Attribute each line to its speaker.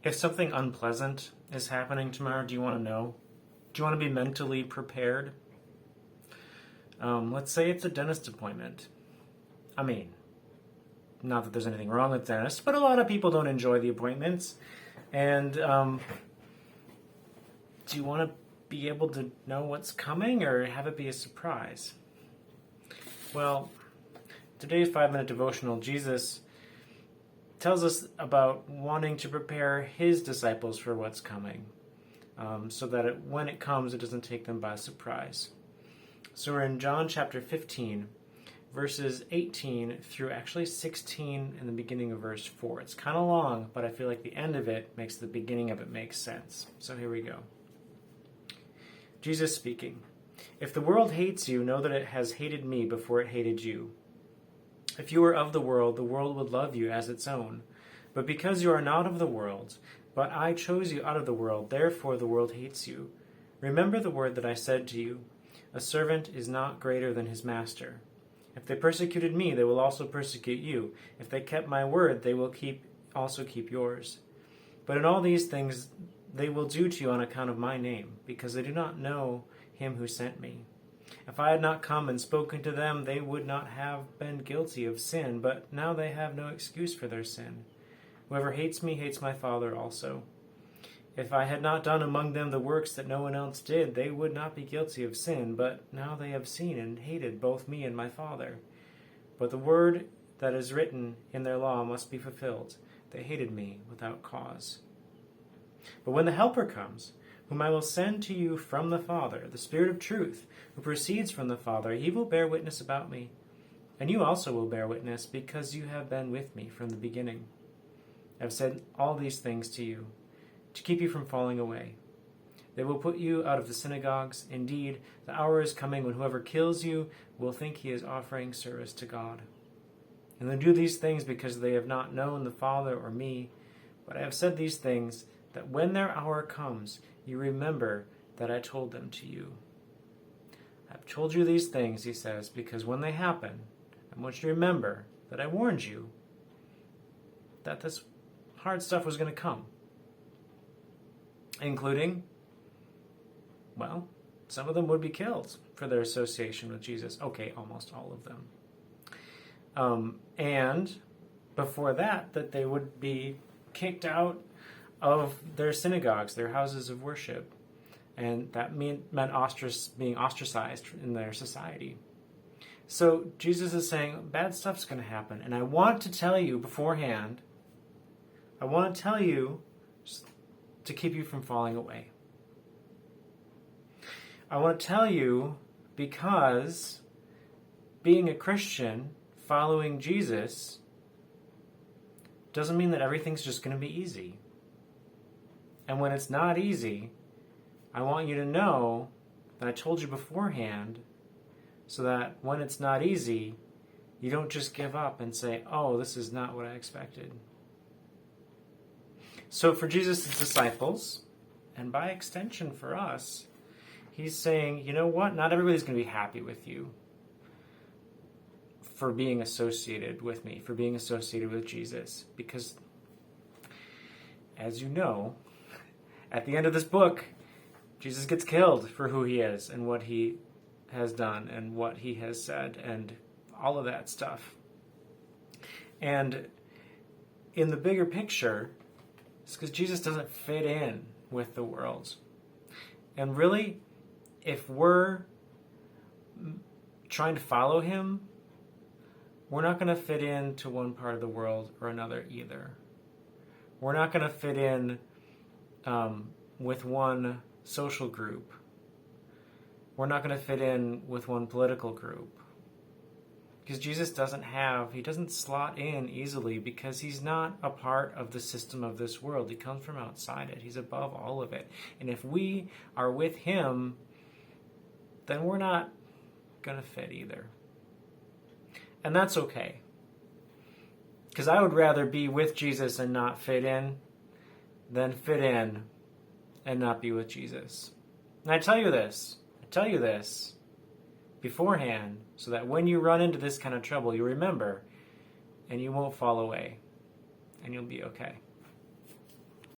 Speaker 1: If something unpleasant is happening tomorrow, do you want to know? Do you want to be mentally prepared? Let's say it's a dentist appointment. I mean, not that there's anything wrong with dentists, but a lot of people don't enjoy the appointments. And do you want to be able to know what's coming or have it be a surprise? Well, today's 5-minute devotional, Jesus tells us about wanting to prepare his disciples for what's coming, so that when it comes, it doesn't take them by surprise. So we're in John chapter 15, verses 18 through actually 16 in the beginning of verse 4. It's kind of long, but I feel like the end of it makes the beginning of it make sense. So here we go. Jesus speaking. If the world hates you, know that it has hated me before it hated you. If you were of the world would love you as its own. But because you are not of the world, but I chose you out of the world, therefore the world hates you. Remember the word that I said to you, a servant is not greater than his master. If they persecuted me, they will also persecute you. If they kept my word, they will also keep yours. But in all these things they will do to you on account of my name, because they do not know him who sent me. If I had not come and spoken to them, they would not have been guilty of sin, but now they have no excuse for their sin. Whoever hates me hates my Father also. If I had not done among them the works that no one else did, they would not be guilty of sin, but now they have seen and hated both me and my Father. But the word that is written in their law must be fulfilled. They hated me without cause. But when the Helper comes, whom I will send to you from the Father, the Spirit of truth, who proceeds from the Father, he will bear witness about me. And you also will bear witness, because you have been with me from the beginning. I have said all these things to you, to keep you from falling away. They will put you out of the synagogues. Indeed, the hour is coming when whoever kills you will think he is offering service to God. And they do these things because they have not known the Father or me. But I have said these things, that when their hour comes, you remember that I told them to you. I've told you these things, he says, because when they happen, I want you to remember that I warned you that this hard stuff was going to come. Including, well, some of them would be killed for their association with Jesus. Okay, almost all of them. And before that they would be kicked out of their synagogues, their houses of worship. And that meant being ostracized in their society. So Jesus is saying, bad stuff's going to happen. And I want to tell you beforehand, I want to tell you to keep you from falling away. I want to tell you because being a Christian, following Jesus, doesn't mean that everything's just going to be easy. And when it's not easy, I want you to know that I told you beforehand, so that when it's not easy, you don't just give up and say, oh, this is not what I expected. So for Jesus' disciples, and by extension for us, he's saying, you know what? Not everybody's going to be happy with you for being associated with me, for being associated with Jesus. Because, as you know, at the end of this book, Jesus gets killed for who he is and what he has done and what he has said and all of that stuff. And in the bigger picture, it's because Jesus doesn't fit in with the world. And really, if we're trying to follow him, we're not going to fit into one part of the world or another either. We're not going to fit in with one social group. We're not going to fit in with one political group. Because Jesus he doesn't slot in easily, because he's not a part of the system of this world. He comes from outside it. He's above all of it. And if we are with him, then we're not going to fit either. And that's okay. Because I would rather be with Jesus and not fit in than fit in and not be with Jesus. And I tell you this beforehand, so that when you run into this kind of trouble, you remember and you won't fall away and you'll be okay.